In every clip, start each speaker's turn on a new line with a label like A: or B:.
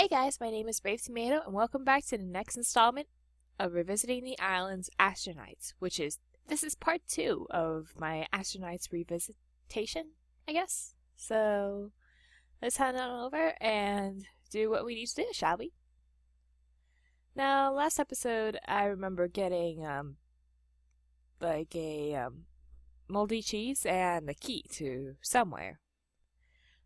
A: Hey guys, my name is Brave Tomato, and welcome back to the next installment of Revisiting the Island's Astro-Knights, this is part 2 of my Astro-Knights revisitation, I guess. So, let's head on over and do what we need to do, shall we? Now, last episode, I remember getting, like a, moldy cheese and the key to somewhere.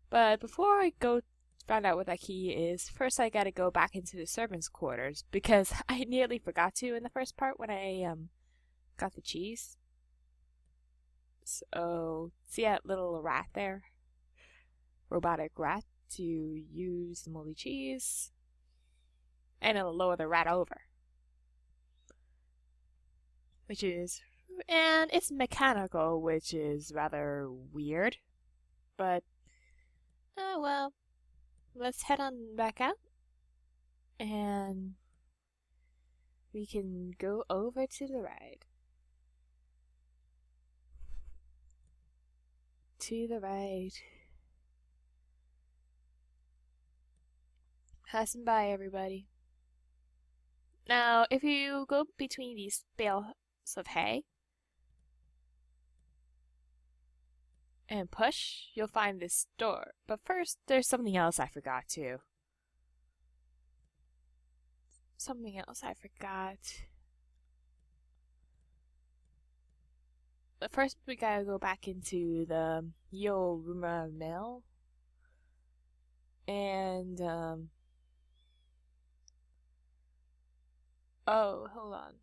A: But before I go find out what that key is, first I gotta go back into the servants' quarters because I nearly forgot to in the first part when I got the cheese. So see that little rat there? Robotic rat to use the moldy cheese. And it'll lower the rat over. And it's mechanical, which is rather weird. But, oh well. Let's head on back out. And we can go over to the right. To the right. Passing by, everybody. Now, if you go between these bales of hay and push, you'll find this door. But first, there's something else I forgot too. But first, we gotta go back into the Yo Rumor Mill. And, oh, hold on.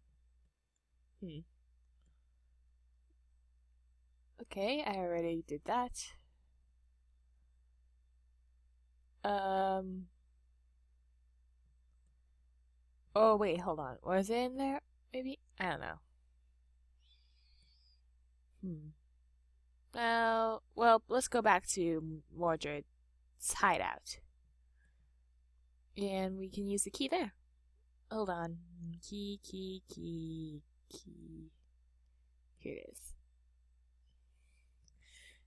A: Okay, I already did that. Oh wait, hold on. Was it in there? Maybe? I don't know. Well, let's go back to Mordred's hideout. And we can use the key there. Hold on. Key. Here it is.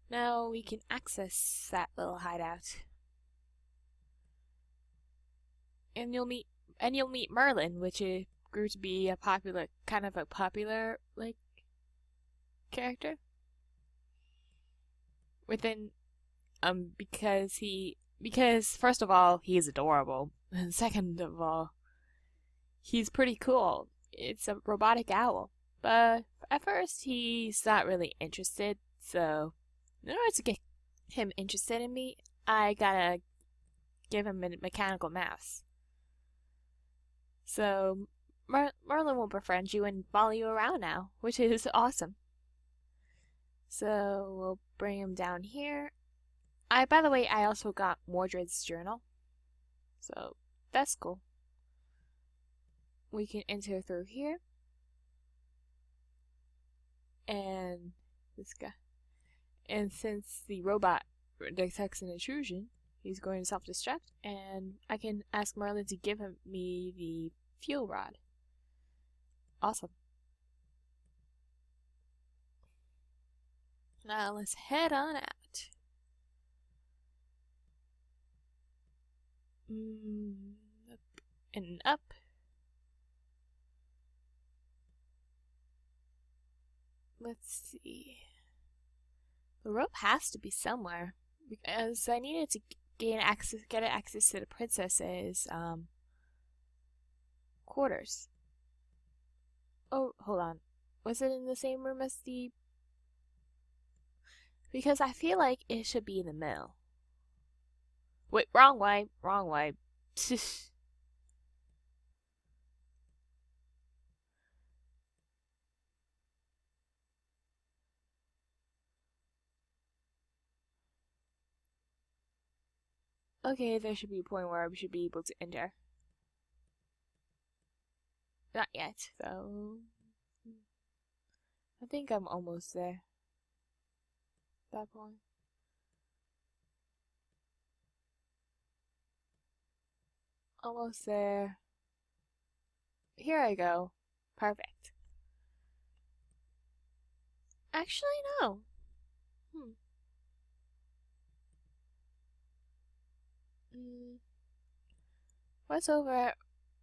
A: Now we can access that little hideout. And you'll meet Merlin, which grew to be a popular like character within because first of all he's adorable, and second of all he's pretty cool. It's a robotic owl, but at first he's not really interested. So in order to get him interested in me, I gotta give him a mechanical mouse. So Merlin will befriend you and follow you around now, which is awesome. So we'll bring him down here. By the way, I also got Mordred's journal. So that's cool. We can enter through here. And this guy. And since the robot detects an intrusion, he's going to self-destruct, and I can ask Merlin to give me the fuel rod. Awesome. Now let's head on out. Up and up. Let's see. The rope has to be somewhere because I needed to get access to the princess's quarters. Oh, hold on. Was it in the same room as the... Because I feel like it should be in the middle. Wait, wrong way. Okay, there should be a point where we should be able to enter. Not yet, though. I think I'm almost there. That point. Almost there. Here I go. Perfect. Actually, no. What's over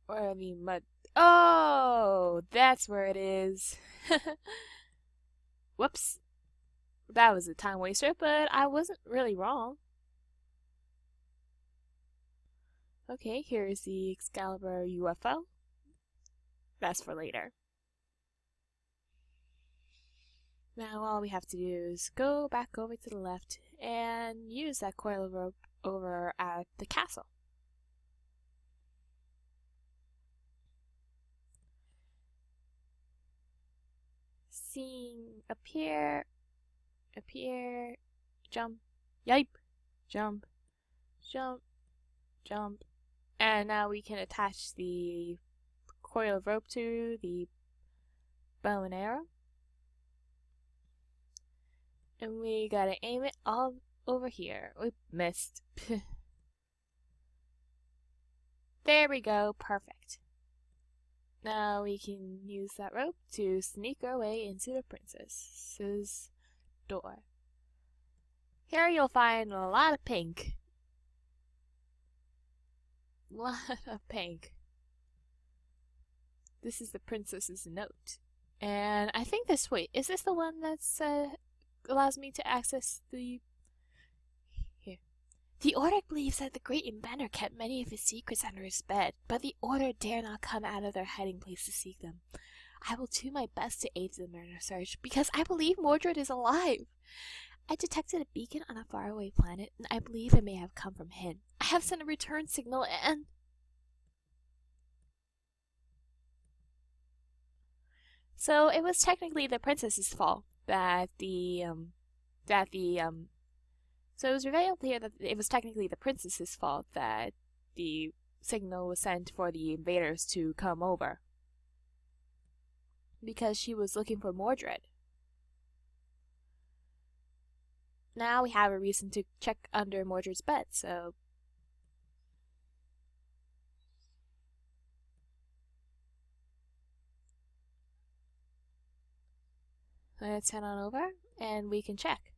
A: where the mud? Oh, that's where it is. Whoops. That was a time waster, but I wasn't really wrong. Okay, here's the Excalibur UFO. That's for later. Now all we have to do is go back over to the left and use that coil of rope over at the castle. Seeing appear, jump, yipe, jump, jump, jump. And now we can attach the coil of rope to the bow and arrow. And we gotta aim it all over here. We missed. There we go, perfect. Now we can use that rope to sneak our way into the princess's door. Here you'll find a lot of pink. Lot of pink. This is the princess's note. And I think this, wait, is this the one that's, allows me to access the... Here. The Order believes that the great inventor kept many of his secrets under his bed, but the Order dare not come out of their hiding place to seek them. I will do my best to aid them in their search, because I believe Mordred is alive. I detected a beacon on a faraway planet, and I believe it may have come from him. I have sent a return signal, and... So it was technically the princess's fault that so it was revealed here that it was technically the princess's fault that the signal was sent for the invaders to come over. Because she was looking for Mordred. Now we have a reason to check under Mordred's bed, so... Let's head on over, and we can check.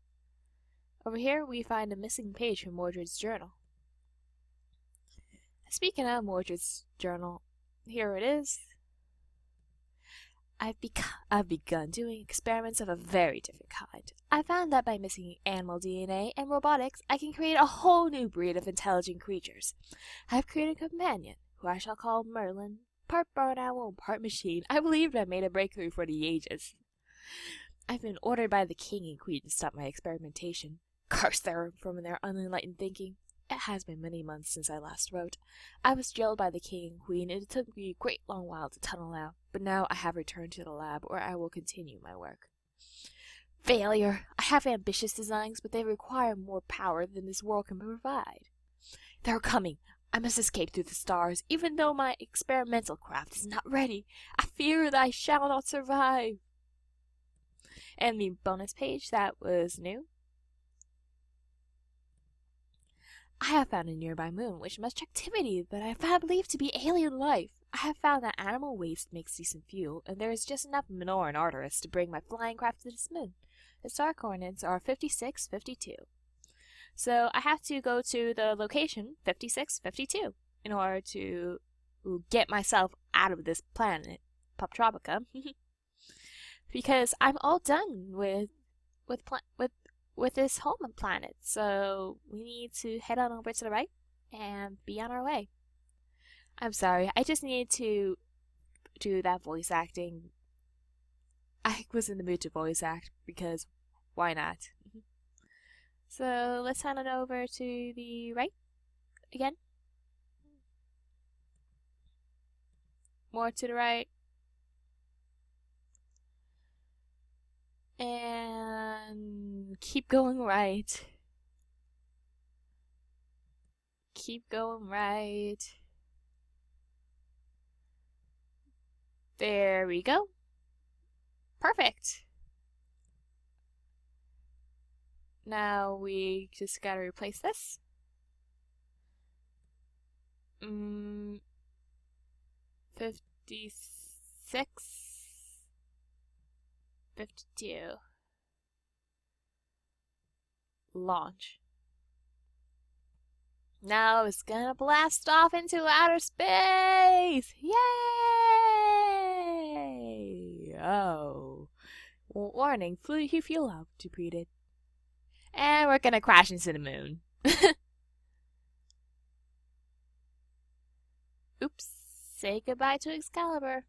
A: Over here, we find a missing page from Mordred's journal. Speaking of Mordred's journal, here it is. I've begun doing experiments of a very different kind. I found that by mixing animal DNA and robotics, I can create a whole new breed of intelligent creatures. I've created a companion, who I shall call Merlin, part barn owl and part machine. I believe I made a breakthrough for the ages. I've been ordered by the king and queen to stop my experimentation. Curse them from their unenlightened thinking. It has been many months since I last wrote. I was jailed by the king and queen, and it took me a great long while to tunnel out, but now I have returned to the lab, where I will continue my work. Failure! I have ambitious designs, but they require more power than this world can provide. They're coming! I must escape through the stars, even though my experimental craft is not ready. I fear that I shall not survive. And the bonus page that was new. I have found a nearby moon with much activity that I have believed to be alien life. I have found that animal waste makes decent fuel, and there is just enough manure and Arteris to bring my flying craft to this moon. The star coordinates are 5652. So I have to go to the location 5652 in order to get myself out of this planet, Poptropica, because I'm all done with this home planet, so we need to head on over to the right and be on our way. I'm sorry, I just needed to do that voice acting. I was in the mood to voice act, because why not? So let's head on over to the right again. More to the right. And keep going right. Keep going right. There we go. Perfect. Now we just gotta replace this. 56. 52. Launch. Now it's gonna blast off into outer space! Yay! Oh. Warning, fuel out depleted. And we're gonna crash into the moon. Oops. Say goodbye to Excalibur.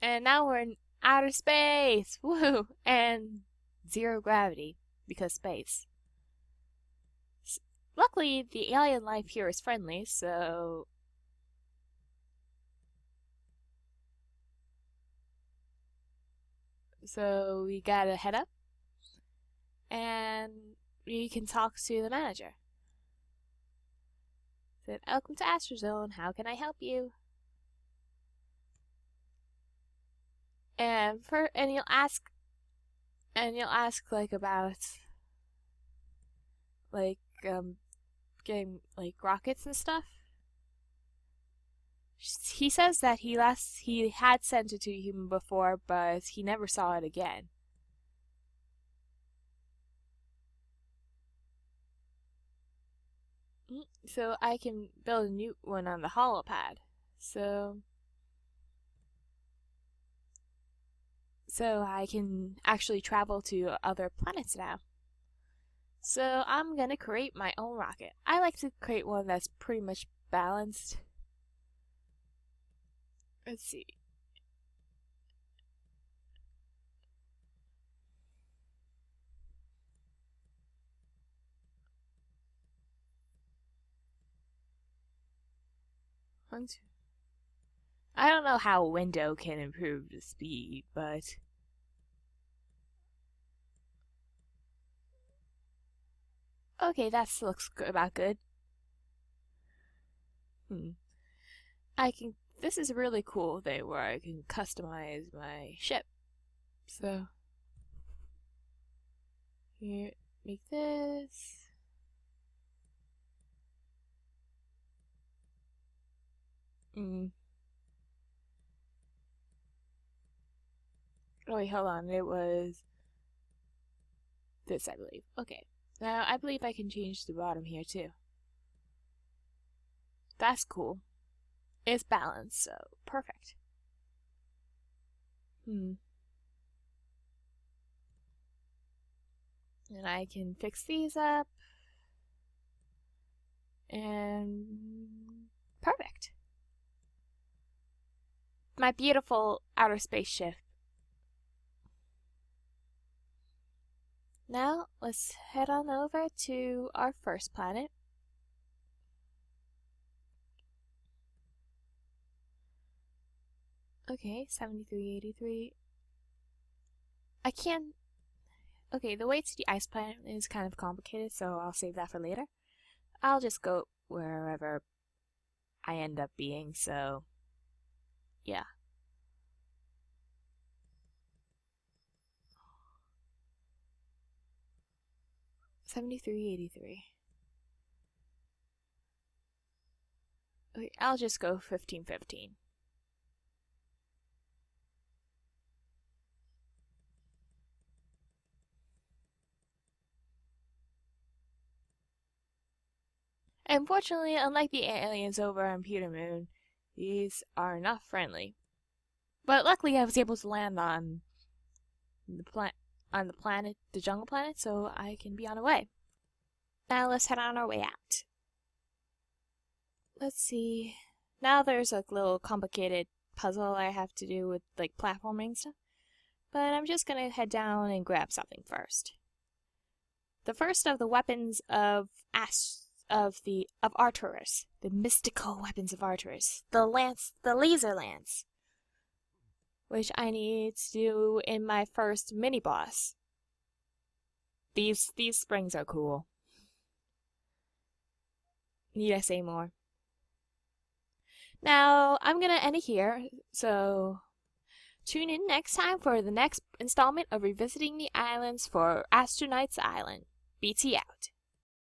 A: And now we're in outer space! Woo! And zero gravity, because space. Luckily, the alien life here is friendly, so... So we gotta head up. And we can talk to the manager. Said, welcome to Astrozone, how can I help you? And you'll ask like about like getting like rockets and stuff. He says that he had sent it to him before, but he never saw it again. So I can build a new one on the holopad. So I can actually travel to other planets now. So I'm gonna create my own rocket. I like to create one that's pretty much balanced. Let's see. I don't know how a window can improve the speed, but... Okay, that looks about good. This is a really cool thing where I can customize my ship. So... Here, make this... Oh wait, hold on. It was this, I believe. Okay. Now, I believe I can change the bottom here, too. That's cool. It's balanced, so perfect. And I can fix these up. And... perfect. My beautiful outer space ship. Now, let's head on over to our first planet. Okay, 7383. I can't... Okay, the way to the ice planet is kind of complicated, so I'll save that for later. I'll just go wherever I end up being, so... yeah. $73.83. Okay, I'll just go 1515. Unfortunately, unlike the aliens over on Peter Moon, these are not friendly. But luckily, I was able to land on the jungle planet, so I can be on the way. Now let's head on our way out. Let's see. Now there's a little complicated puzzle I have to do with like platforming stuff, but I'm just gonna head down and grab something first. The first of the weapons of Arcturus, the mystical weapons of Arcturus, the laser lance, which I need to do in my first mini boss. These springs are cool. Need I say more? Now, I'm gonna end it here, so tune in next time for the next installment of Revisiting the Islands for Astro-Knights Island. BT out.